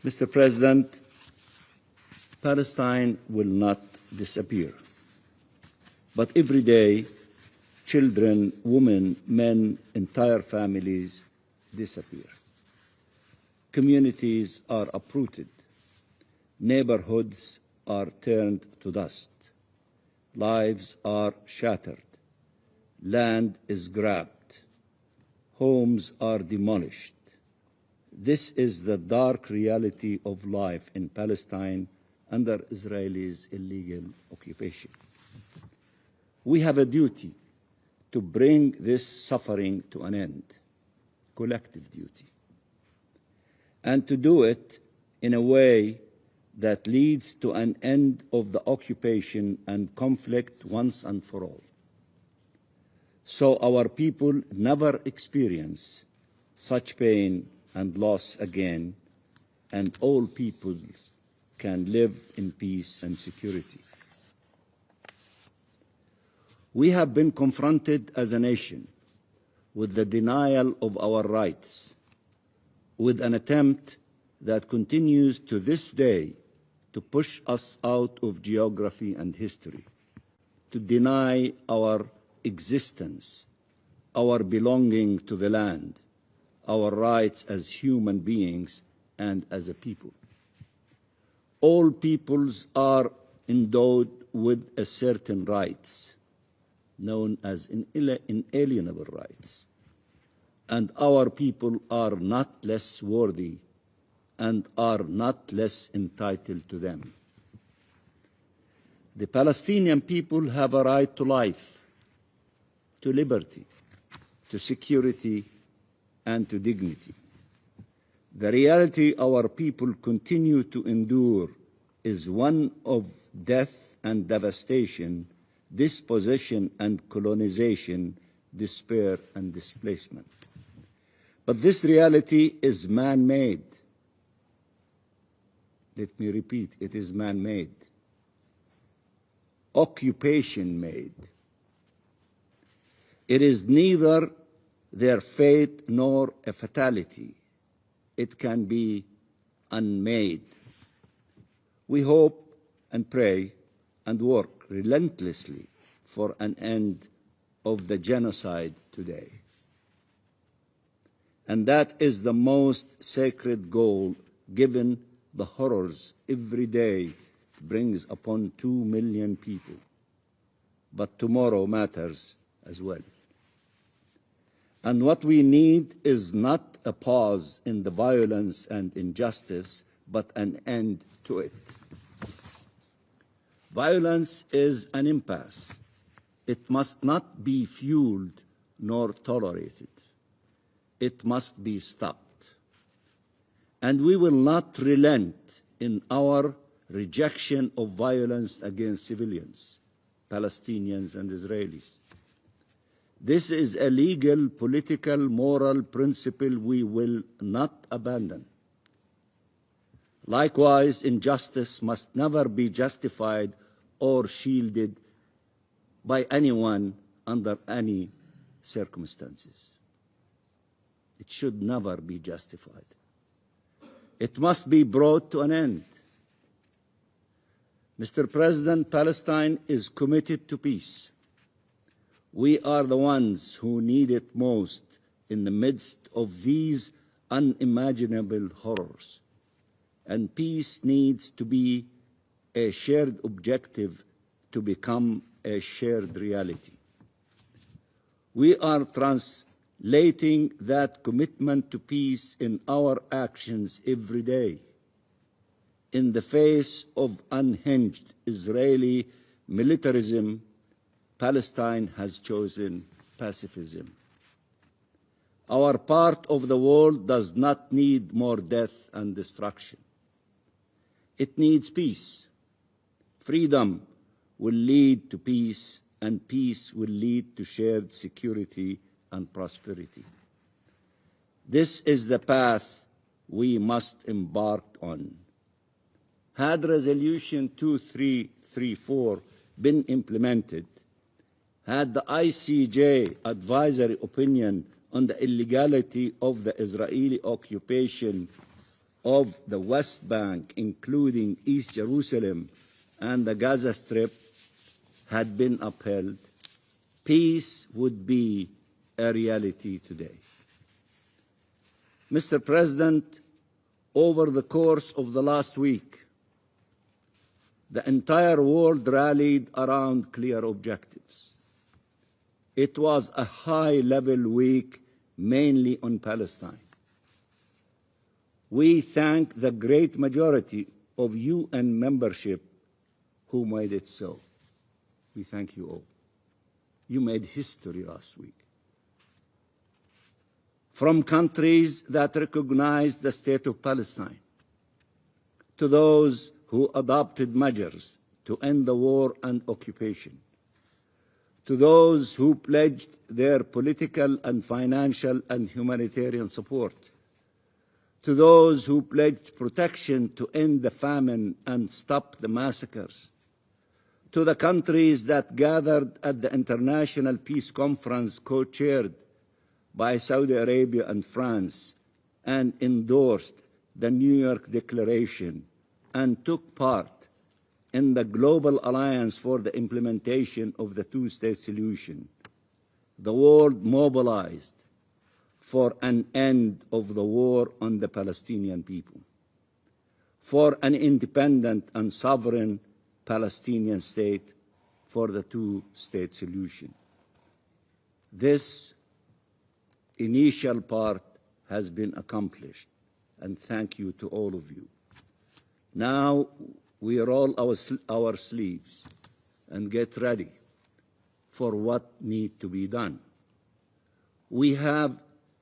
Mr. President, Palestine will not disappear. But every day, children, women, men, entire families disappear. Communities are uprooted. Neighborhoods are turned to dust. Lives are shattered. Land is grabbed. Homes are demolished. This is the dark reality of life in Palestine under Israel's illegal occupation. We have a duty to bring this suffering to an end, collective duty, and to do it in a way that leads to an end of the occupation and conflict once and for all, so our people never experience such pain and loss again, and all peoples can live in peace and security. We have been confronted as a nation with the denial of our rights, with an attempt that continues to this day to push us out of geography and history, to deny our existence, our belonging to the land, our rights as human beings and as a people. All peoples are endowed with a certain rights, known as inalienable rights, and our people are not less worthy and are not less entitled to them. The Palestinian people have a right to life, to liberty, to security, and to dignity. The reality our people continue to endure is one of death and devastation, dispossession and colonization, despair and displacement. But this reality is man-made. Let me repeat, it is man-made, occupation-made. It is neither their fate nor a fatality. It can be unmade. We hope and pray and work relentlessly for an end of the genocide today. And that is the most sacred goal, given the horrors every day brings upon 2 million people. But tomorrow matters as well. And what we need is not a pause in the violence and injustice, but an end to it. Violence is an impasse. It must not be fueled nor tolerated. It must be stopped. And we will not relent in our rejection of violence against civilians, Palestinians and Israelis. This is a legal, political, moral principle we will not abandon. Likewise, injustice must never be justified or shielded by anyone under any circumstances. It should never be justified. It must be brought to an end. Mr. President, Palestine is committed to peace. We are the ones who need it most in the midst of these unimaginable horrors. And peace needs to be a shared objective to become a shared reality. We are translating that commitment to peace in our actions every day. In the face of unhinged Israeli militarism, Palestine has chosen pacifism. Our part of the world does not need more death and destruction. It needs peace. Freedom will lead to peace, and peace will lead to shared security and prosperity. This is the path we must embark on. Had Resolution 2334 been implemented, had the ICJ advisory opinion on the illegality of the Israeli occupation of the West Bank, including East Jerusalem and the Gaza Strip, had been upheld, peace would be a reality today. Mr. President, over the course of the last week, the entire world rallied around clear objectives. It was a high-level week, mainly on Palestine. We thank the great majority of UN membership who made it so. We thank you all. You made history last week. From countries that recognized the state of Palestine, to those who adopted measures to end the war and occupation, to those who pledged their political and financial and humanitarian support, to those who pledged protection to end the famine and stop the massacres, to the countries that gathered at the International Peace Conference co-chaired by Saudi Arabia and France and endorsed the New York Declaration and took part in the Global Alliance for the Implementation of the Two-State Solution. The world mobilized for an end of the war on the Palestinian people, for an independent and sovereign Palestinian state, for the two-state solution. This initial part has been accomplished, and thank you to all of you. Now we roll our sleeves and get ready for what needs to be done. We have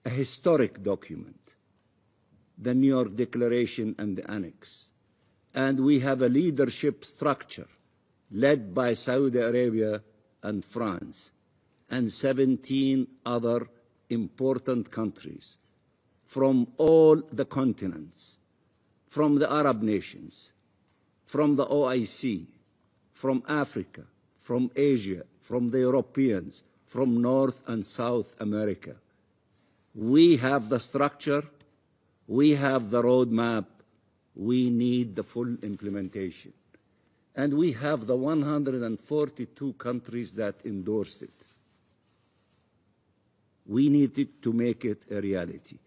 a historic document, the New York Declaration and the Annex, and we have a leadership structure led by Saudi Arabia and France and 17 other important countries from all the continents, from the Arab nations, from the OIC, from Africa, from Asia, from the Europeans, from North and South America. We have the structure, we have the roadmap, we need the full implementation. And we have the 142 countries that endorsed it. We need to make it a reality.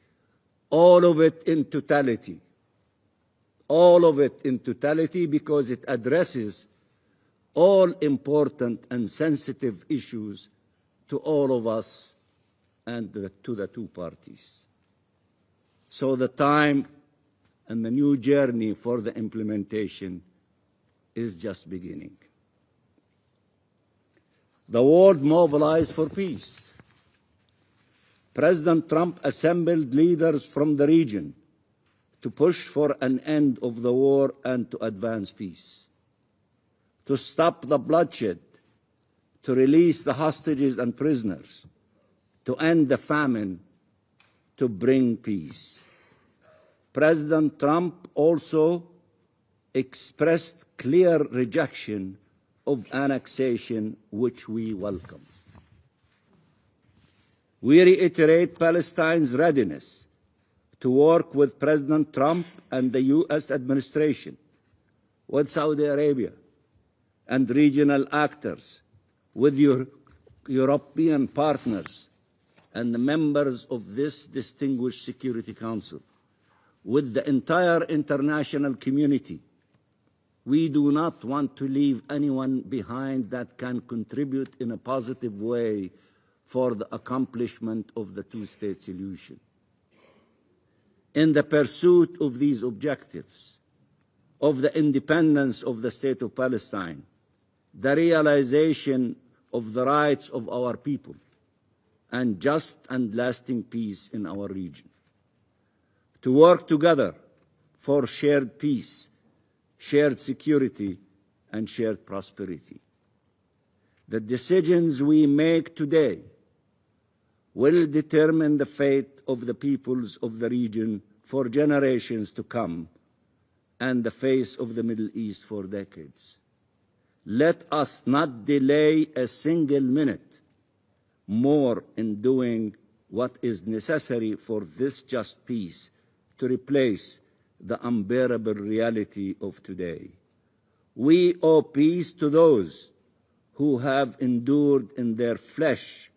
All of it in totality. All of it in totality, because it addresses all important and sensitive issues to all of us and to the two parties. So the time and the new journey for the implementation is just beginning. The world mobilized for peace. President Trump assembled leaders from the region to push for an end of the war and to advance peace, to stop the bloodshed, to release the hostages and prisoners, to end the famine, to bring peace. President Trump also expressed clear rejection of annexation, which we welcome. We reiterate Palestine's readiness to work with President Trump and the U.S. administration, with Saudi Arabia and regional actors, with European partners and the members of this distinguished Security Council, with the entire international community. We do not want to leave anyone behind that can contribute in a positive way for the accomplishment of the two-state solution. In the pursuit of these objectives, of the independence of the State of Palestine, the realization of the rights of our people, and just and lasting peace in our region. To work together for shared peace, shared security, and shared prosperity. The decisions we make today will determine the fate of the peoples of the region for generations to come and the face of the Middle East for decades. Let us not delay a single minute more in doing what is necessary for this just peace to replace the unbearable reality of today. We owe peace to those who have endured in their flesh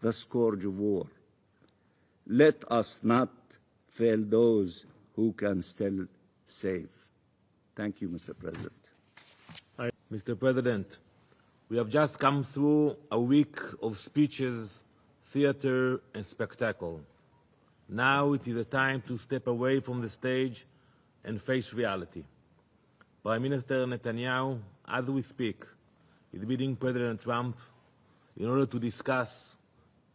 the scourge of war. Let us not fail those who can still save. Thank you, Mr. President. Mr. President, we have just come through a week of speeches, theater, and spectacle. Now it is a time to step away from the stage and face reality. Prime Minister Netanyahu, as we speak, is meeting President Trump in order to discuss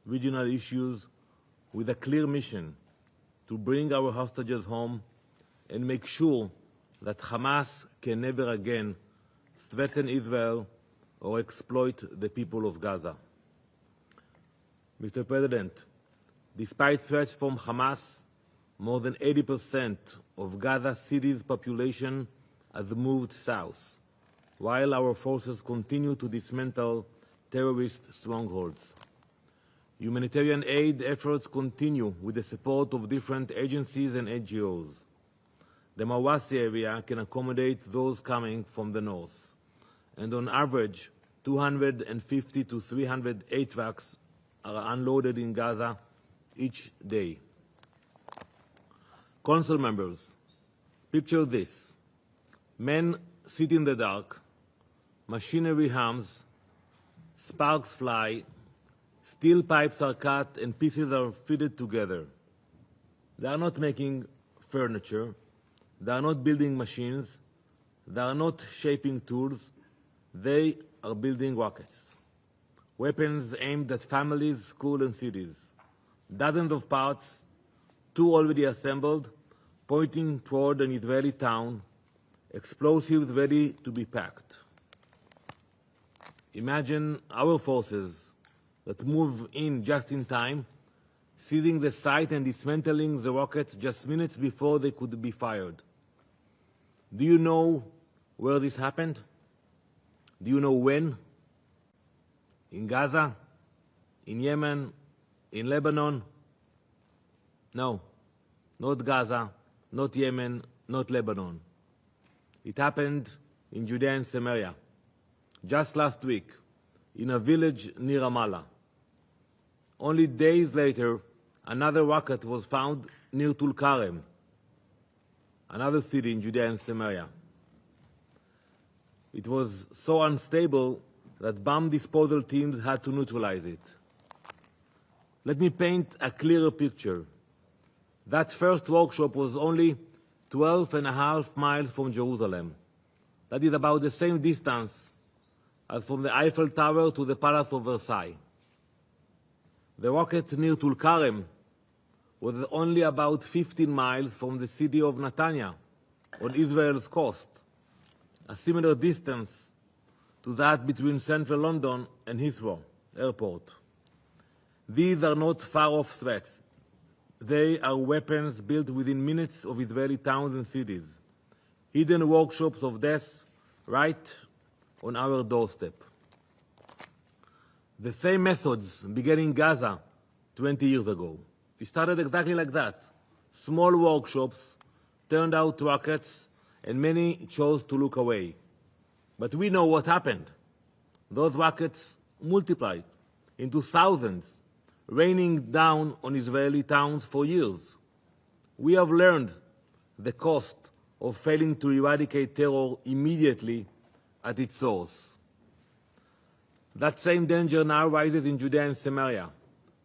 regional issues with a clear mission to bring our hostages home and make sure that Hamas can never again threaten Israel or exploit the people of Gaza. Mr. President, despite threats from Hamas, more than 80% of Gaza City's population has moved south, while our forces continue to dismantle terrorist strongholds. Humanitarian aid efforts continue with the support of different agencies and NGOs. The Mawasi area can accommodate those coming from the north, and on average, 250 to 300 aid trucks are unloaded in Gaza each day. Council members, picture this. Men sit in the dark, machinery hums, sparks fly, steel pipes are cut and pieces are fitted together. They are not making furniture, they are not building machines, they are not shaping tools, they are building rockets. Weapons aimed at families, schools and cities. Dozens of parts, 2 already assembled, pointing toward an Israeli town, explosives ready to be packed. Imagine our forces that move in just in time, seizing the site and dismantling the rockets just minutes before they could be fired. Do you know where this happened? Do you know when? In Gaza? In Yemen? In Lebanon? No, not Gaza, not Yemen, not Lebanon. It happened in Judea and Samaria, just last week, in a village near Ramallah. Only days later, another rocket was found near Tulkarem, another city in Judea and Samaria. It was so unstable that bomb disposal teams had to neutralize it. Let me paint a clearer picture. That first workshop was only 12.5 miles from Jerusalem. That is about the same distance as from the Eiffel Tower to the Palace of Versailles. The rocket near Tulkarem was only about 15 miles from the city of Netanya on Israel's coast, a similar distance to that between central London and Heathrow Airport. These are not far-off threats. They are weapons built within minutes of Israeli towns and cities, hidden workshops of death right on our doorstep. The same methods began in Gaza 20 years ago. It started exactly like that. Small workshops turned out rockets, and many chose to look away. But we know what happened. Those rockets multiplied into thousands, raining down on Israeli towns for years. We have learned the cost of failing to eradicate terror immediately at its source. That same danger now rises in Judea and Samaria,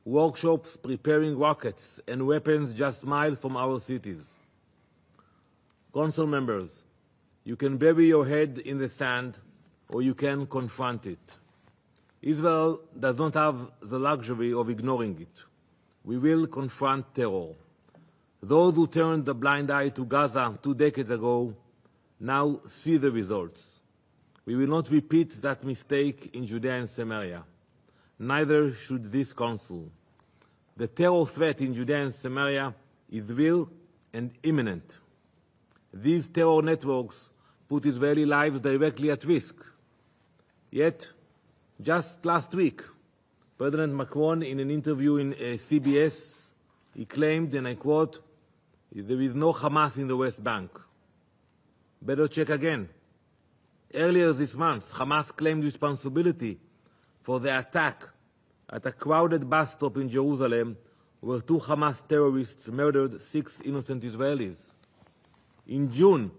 workshops preparing rockets and weapons just miles from our cities. Council members, you can bury your head in the sand or you can confront it. Israel does not have the luxury of ignoring it. We will confront terror. Those who turned a blind eye to Gaza 2 decades ago now see the results. We will not repeat that mistake in Judea and Samaria. Neither should this council. The terror threat in Judea and Samaria is real and imminent. These terror networks put Israeli lives directly at risk. Yet, just last week, President Macron, in an interview in CBS, he claimed, and I quote, There is no Hamas in the West Bank. Better check again. Earlier this month, Hamas claimed responsibility for the attack at a crowded bus stop in Jerusalem where 2 Hamas terrorists murdered 6 innocent Israelis. In June,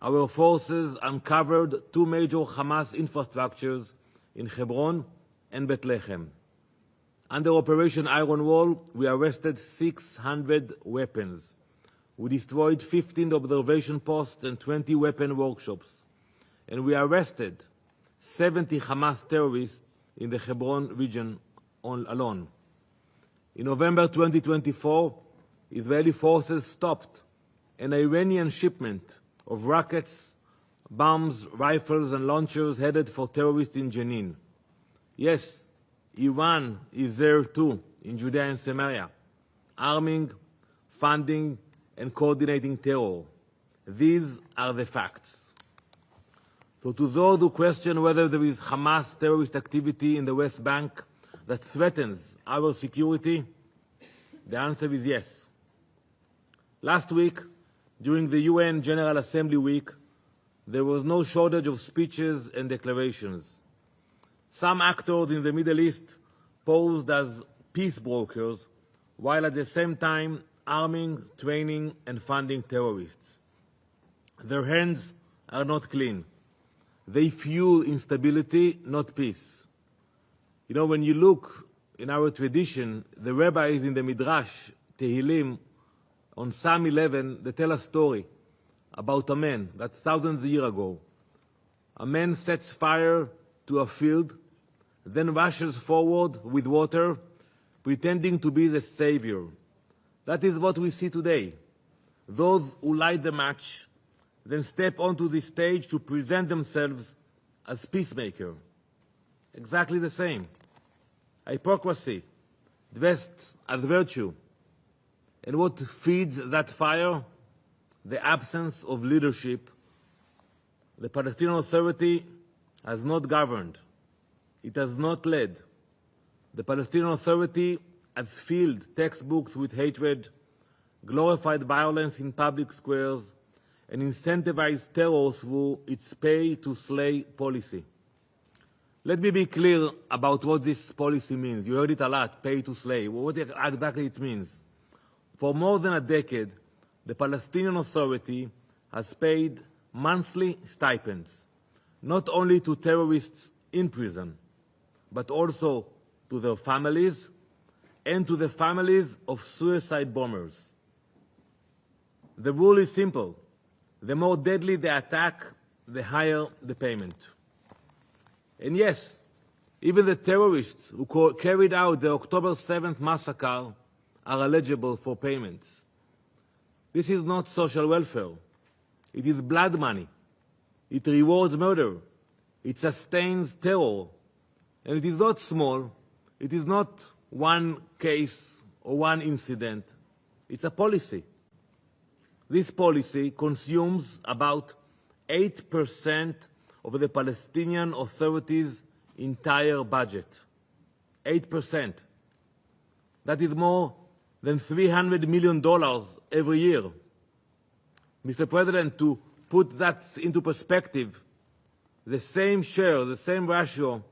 our forces uncovered 2 major Hamas infrastructures in Hebron and Bethlehem. Under Operation Iron Wall, we arrested 600 weapons. We destroyed 15 observation posts and 20 weapon workshops. And we arrested 70 Hamas terrorists in the Hebron region alone. In November 2024, Israeli forces stopped an Iranian shipment of rockets, bombs, rifles, and launchers headed for terrorists in Jenin. Yes, Iran is there too, in Judea and Samaria, arming, funding, and coordinating terror. These are the facts. So to those who question whether there is Hamas terrorist activity in the West Bank that threatens our security, the answer is yes. Last week, during the UN General Assembly Week, there was no shortage of speeches and declarations. Some actors in the Middle East posed as peace brokers, while at the same time arming, training, and funding terrorists. Their hands are not clean. They fuel instability, not peace. You know, when you look in our tradition, the rabbis in the Midrash, Tehillim, on Psalm 11, they tell a story about a man that's thousands of years ago. A man sets fire to a field, then rushes forward with water, pretending to be the savior. That is what we see today. Those who light the match, then step onto the stage to present themselves as peacemaker. Exactly the same. Hypocrisy, dressed as virtue. And what feeds that fire? The absence of leadership. The Palestinian Authority has not governed. It has not led. The Palestinian Authority has filled textbooks with hatred, glorified violence in public squares, and incentivized terror through its pay-to-slay policy. Let me be clear about what this policy means. You heard it a lot, pay-to-slay. What exactly it means? For more than a decade, the Palestinian Authority has paid monthly stipends, not only to terrorists in prison, but also to their families and to the families of suicide bombers. The rule is simple. The more deadly the attack, the higher the payment. And yes, even the terrorists who carried out the October 7th massacre are eligible for payments. This is not social welfare. It is blood money. It rewards murder. It sustains terror. And it is not small. It is not one case or one incident. It's a policy. This policy consumes about 8% of the Palestinian Authority's entire budget. 8%. That is more than $300 million every year. Mr. President, to put that into perspective, the same share, the same ratio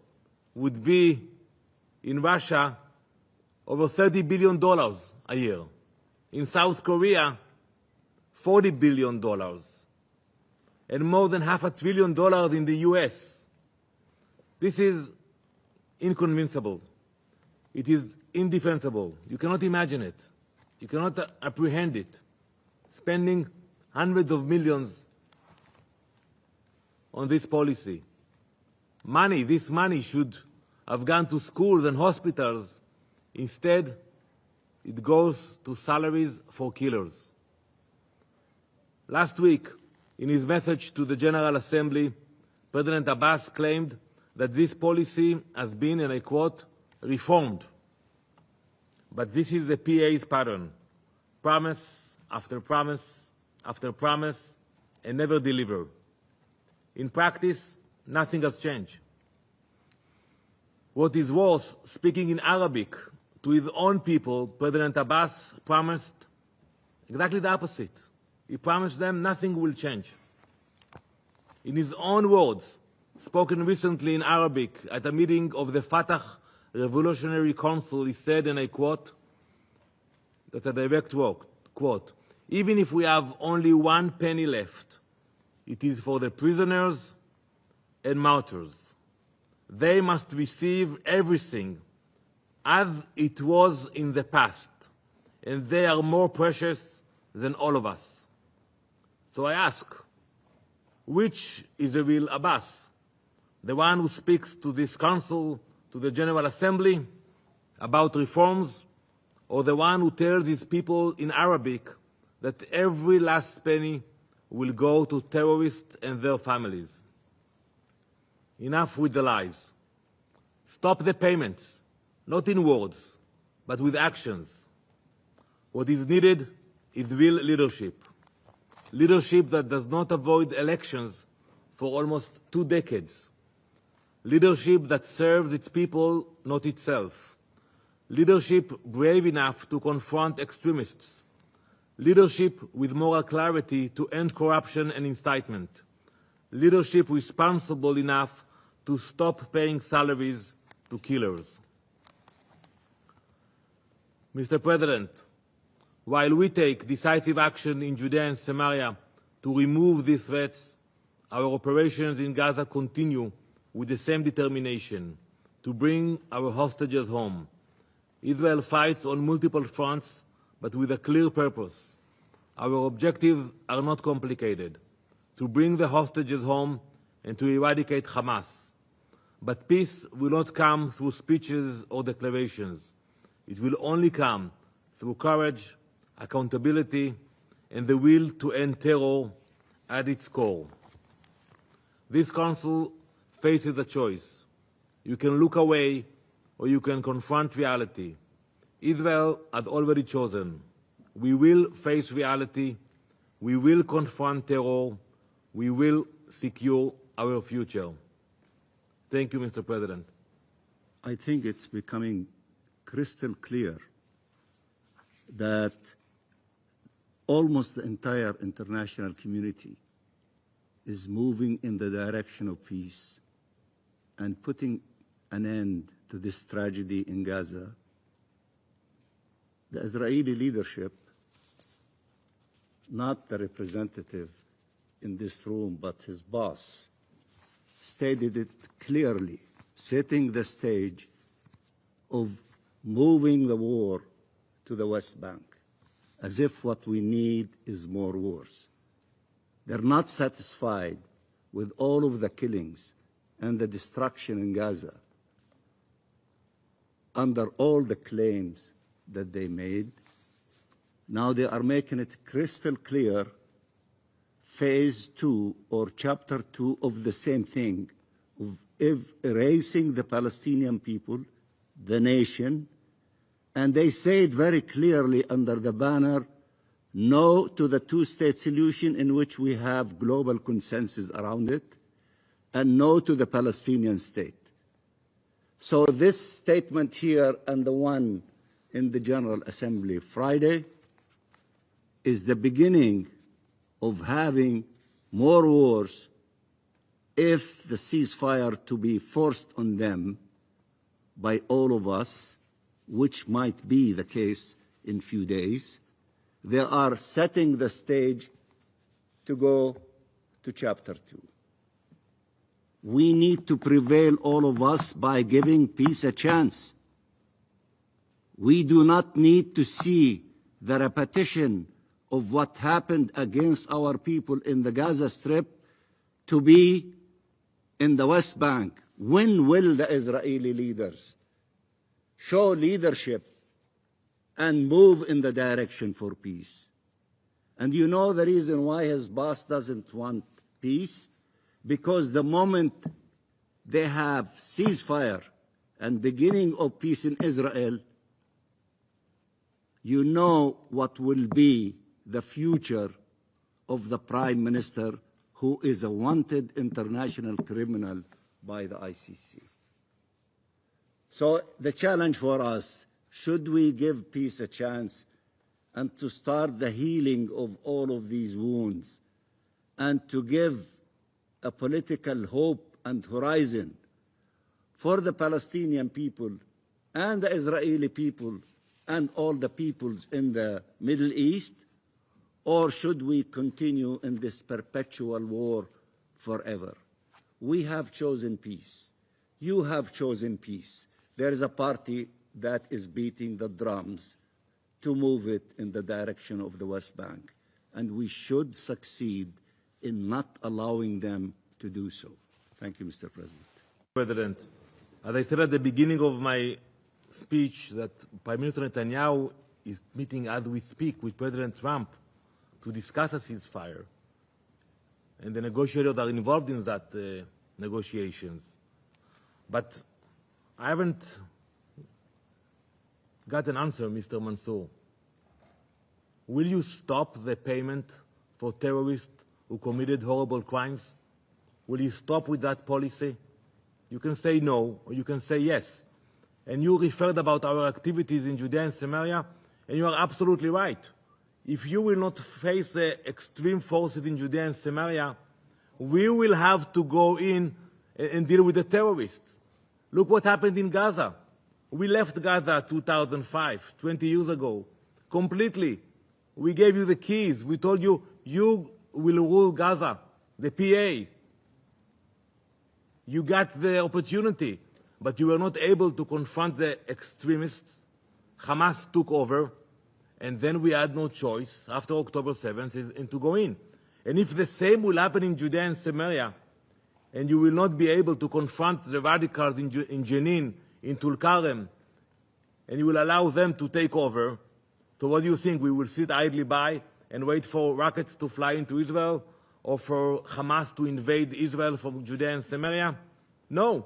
would be in Russia over $30 billion a year. In South Korea, $40 billion. And more than $500 billion in the US. This is inconceivable. It is indefensible. You cannot imagine it. You cannot apprehend it. Spending hundreds of millions on this policy. This money should have gone to schools and hospitals. Instead, it goes to salaries for killers. Last week, in his message to the General Assembly, President Abbas claimed that this policy has been, and I quote, reformed. But this is the PA's pattern. Promise after promise after promise, and never deliver. In practice, nothing has changed. What is worse, speaking in Arabic to his own people, President Abbas promised Exactly the opposite. He promised them nothing will change. In his own words, spoken recently in Arabic at a meeting of the Fatah Revolutionary Council, he said, and I quote, that's a direct quote, "Even if we have only 1 penny left, it is for the prisoners and martyrs. They must receive everything as it was in the past, and they are more precious than all of us." So I ask, which is the real Abbas? The one who speaks to this council, to the General Assembly, about reforms, or the one who tells his people in Arabic that every last penny will go to terrorists and their families? Enough with the lies. Stop the payments, not in words, but with actions. What is needed is real leadership. Leadership that does not avoid elections for almost 2 decades. Leadership that serves its people, not itself. Leadership brave enough to confront extremists. Leadership with moral clarity to end corruption and incitement. Leadership responsible enough to stop paying salaries to killers. Mr. President, while we take decisive action in Judea and Samaria to remove these threats, our operations in Gaza continue with the same determination to bring our hostages home. Israel fights on multiple fronts, but with a clear purpose. Our objectives are not complicated: to bring the hostages home and to eradicate Hamas. But peace will not come through speeches or declarations. It will only come through courage, accountability, and the will to end terror at its core. This Council faces a choice. You can look away or you can confront reality. Israel has already chosen. We will face reality. We will confront terror. We will secure our future. Thank you, Mr. President. I think it's becoming crystal clear that almost the entire international community is moving in the direction of peace and putting an end to this tragedy in Gaza. The Israeli leadership, not the representative in this room, but his boss, stated it clearly, setting the stage of moving the war to the West Bank, as if what we need is more wars. They're not satisfied with all of the killings and the destruction in Gaza under all the claims that they made. Now they are making it crystal clear, phase 2 or chapter 2 of the same thing, of erasing the Palestinian people, the nation, and they say it very clearly under the banner, no to the two-state solution in which we have global consensus around it, and no to the Palestinian state. So this statement here and the one in the General Assembly Friday is the beginning of having more wars if the ceasefire to be forced on them by all of us, which might be the case in few days. They are setting the stage to go to chapter 2. We need to prevail, all of us, by giving peace a chance. We do not need to see the repetition of what happened against our people in the Gaza Strip to be in the West Bank. When will the Israeli leaders show leadership and move in the direction for peace? And you know the reason why his boss doesn't want peace? Because the moment they have ceasefire and beginning of peace in Israel, you know what will be the future of the Prime Minister, who is a wanted international criminal by the ICC. So the challenge for us, should we give peace a chance and to start the healing of all of these wounds, and to give a political hope and horizon for the Palestinian people and the Israeli people and all the peoples in the Middle East? Or should we continue in this perpetual war forever? We have chosen peace. You have chosen peace. There is a party that is beating the drums to move it in the direction of the West Bank, and we should succeed in not allowing them to do so. Thank you, Mr. President. President, as I said at the beginning of my speech, that Prime Minister Netanyahu is meeting as we speak with President Trump to discuss a ceasefire, and the negotiators are involved in that negotiations. But I haven't got an answer, Mr. Mansour. Will you stop the payment for terrorists who committed horrible crimes? Will you stop with that policy? You can say no, or you can say yes. And you referred about our activities in Judea and Samaria, and you are absolutely right. If you will not face the extreme forces in Judea and Samaria, we will have to go in and deal with the terrorists. Look what happened in Gaza. We left Gaza 2005, 20 years ago, completely. We gave you the keys. We told you, you will rule Gaza, the PA. You got the opportunity, but you were not able to confront the extremists. Hamas took over, and then we had no choice after October 7th and to go in. And if the same will happen in Judea and Samaria, and you will not be able to confront the radicals in Jenin, in Tulkarem, and you will allow them to take over, so what do you think? We will sit idly by and wait for rockets to fly into Israel, or for Hamas to invade Israel from Judea and Samaria? No.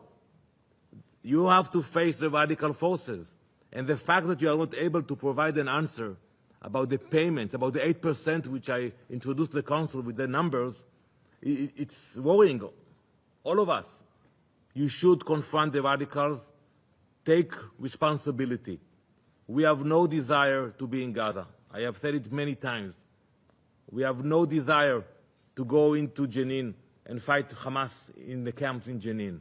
You have to face the radical forces. And the fact that you are not able to provide an answer about the payment, about the 8% which I introduced the Council with the numbers, it's worrying all of us. You should confront the radicals, take responsibility. We have no desire to be in Gaza. I have said it many times. We have no desire to go into Jenin and fight Hamas in the camps in Jenin.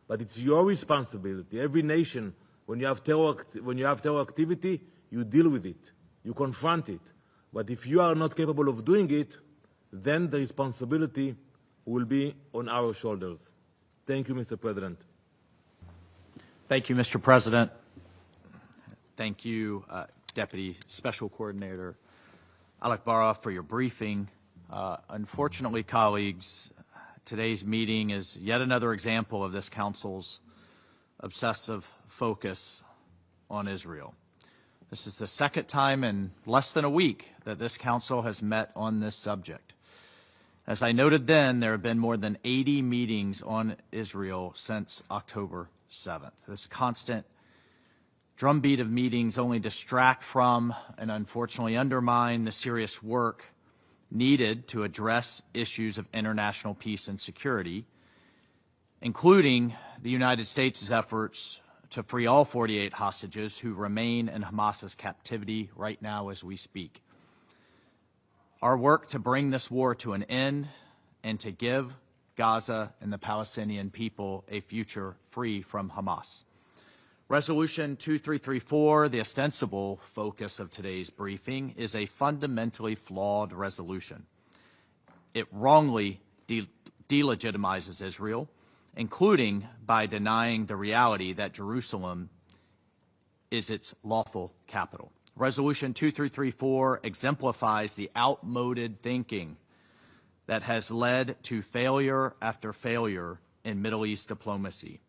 But it's your responsibility. Every nation, when you have terror activity, you deal with it. You confront it. But if you are not capable of doing it, then the responsibility will be on our shoulders. Thank you, Mr. President. Thank you, Mr. President. Thank you, Deputy Special Coordinator Alec Barra, for your briefing. Unfortunately, colleagues, today's meeting is yet another example of this Council's obsessive focus on Israel. This is the second time in less than a week that this Council has met on this subject. As I noted then, there have been more than 80 meetings on Israel since October 7th. This constant drumbeat of meetings only distract from and unfortunately undermine the serious work needed to address issues of international peace and security, including the United States' efforts to free all 48 hostages who remain in Hamas's captivity right now as we speak. Our work to bring this war to an end and to give Gaza and the Palestinian people a future free from Hamas. Resolution 2334, the ostensible focus of today's briefing, is a fundamentally flawed resolution. It wrongly delegitimizes Israel, including by denying the reality that Jerusalem is its lawful capital. Resolution 2334 exemplifies the outmoded thinking that has led to failure after failure in Middle East diplomacy.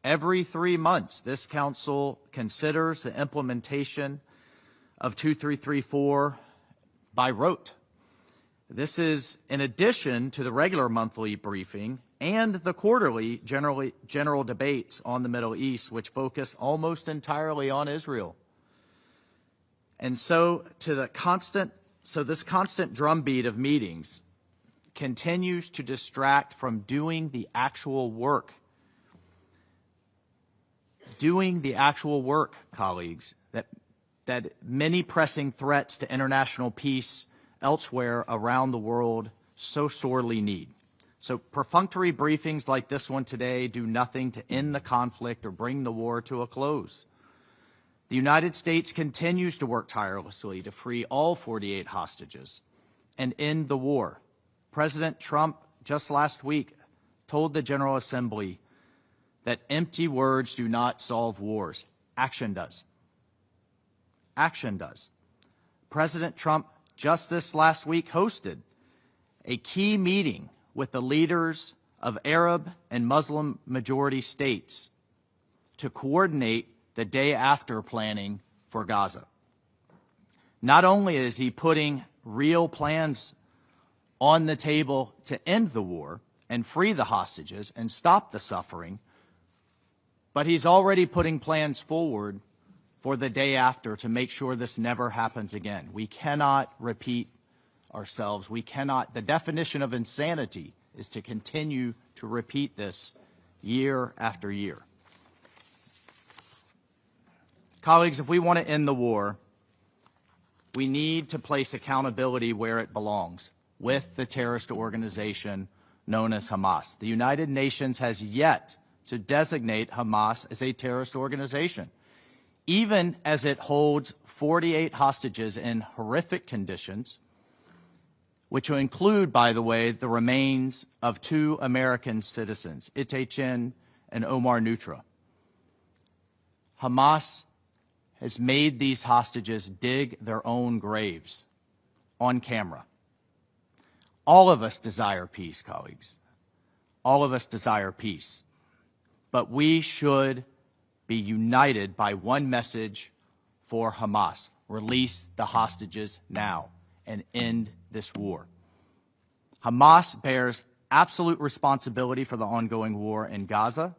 Every 3 months, this Council considers the implementation of 2334 by rote. This is in addition to the regular monthly briefing and the quarterly general debates on the Middle East, which focus almost entirely on Israel. And so this constant drumbeat of meetings continues to distract from doing the actual work. Doing the actual work, colleagues, that that many pressing threats to international peace elsewhere around the world so sorely need. So perfunctory briefings like this one today do nothing to end the conflict or bring the war to a close. The United States continues to work tirelessly to free all 48 hostages and end the war. President Trump just last week told the General Assembly that empty words do not solve wars. Action does. Action does. President Trump just this last week hosted a key meeting with the leaders of Arab and Muslim majority states to coordinate the day after planning for Gaza. Not only is he putting real plans on the table to end the war and free the hostages and stop the suffering, but he's already putting plans forward for the day after to make sure this never happens again. We cannot repeat ourselves. We cannot. The definition of insanity is to continue to repeat this year after year. Colleagues, if we want to end the war, we need to place accountability where it belongs, with the terrorist organization known as Hamas. The United Nations has yet to designate Hamas as a terrorist organization, even as it holds 48 hostages in horrific conditions, which will include, by the way, the remains of 2 American citizens, Itachin and Omar Nutra. Hamas has made these hostages dig their own graves on camera. All of us desire peace, colleagues. All of us desire peace. But we should be united by one message for Hamas: release the hostages now and end this war. Hamas bears absolute responsibility for the ongoing war in Gaza.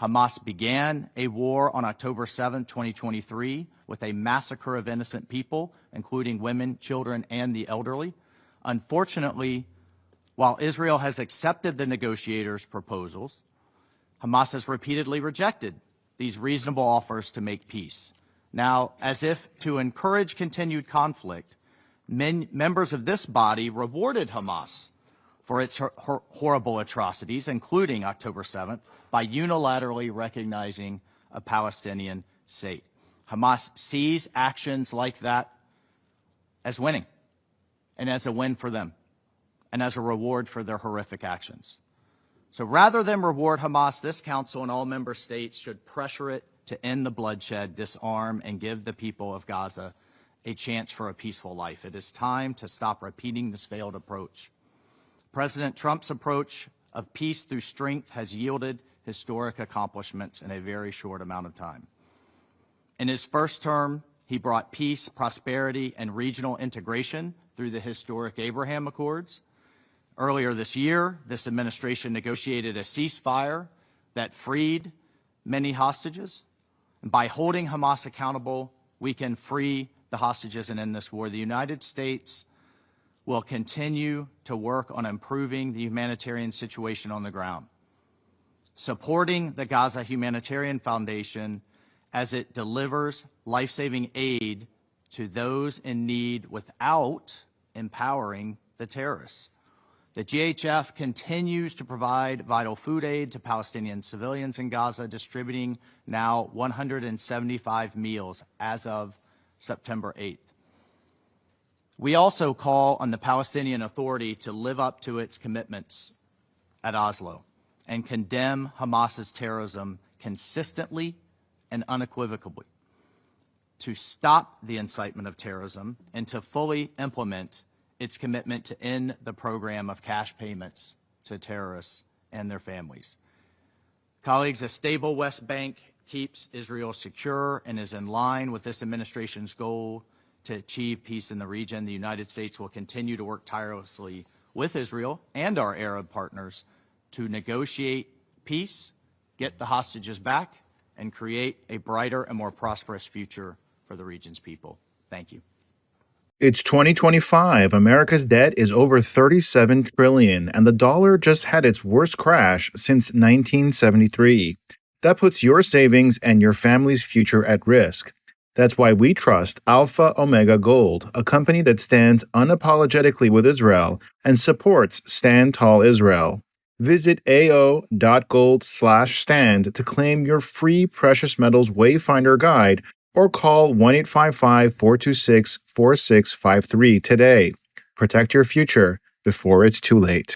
Hamas began a war on October 7, 2023, with a massacre of innocent people, including women, children, and the elderly. Unfortunately, while Israel has accepted the negotiators' proposals, Hamas has repeatedly rejected these reasonable offers to make peace. Now, as if to encourage continued conflict, members of this body rewarded Hamas for its horrible atrocities, including October 7th, by unilaterally recognizing a Palestinian state. Hamas sees actions like that as winning, and as a win for them, and as a reward for their horrific actions. So rather than reward Hamas, this council and all member states should pressure it to end the bloodshed, disarm, and give the people of Gaza a chance for a peaceful life. It is time to stop repeating this failed approach. President Trump's approach of peace through strength has yielded historic accomplishments in a very short amount of time. In his first term, he brought peace, prosperity, and regional integration through the historic Abraham Accords. Earlier this year, this administration negotiated a ceasefire that freed many hostages. And by holding Hamas accountable, we can free the hostages and end this war. The United States will continue to work on improving the humanitarian situation on the ground, supporting the Gaza Humanitarian Foundation as it delivers life-saving aid to those in need without empowering the terrorists. The GHF continues to provide vital food aid to Palestinian civilians in Gaza, distributing now 175 meals as of September 8th. We also call on the Palestinian Authority to live up to its commitments at Oslo and condemn Hamas's terrorism consistently and unequivocally, to stop the incitement of terrorism and to fully implement its commitment to end the program of cash payments to terrorists and their families. Colleagues, a stable West Bank keeps Israel secure and is in line with this administration's goal to achieve peace in the region. The United States will continue to work tirelessly with Israel and our Arab partners to negotiate peace, get the hostages back, and create a brighter and more prosperous future for the region's people. Thank you. It's 2025. America's debt is over $37 trillion, and the dollar just had its worst crash since 1973. That puts your savings and your family's future at risk. That's why we trust Alpha Omega Gold, a company that stands unapologetically with Israel and supports Stand Tall Israel. Visit ao.gold/stand to claim your free precious metals wayfinder guide or call 1-855-426-4653 today. Protect your future before it's too late.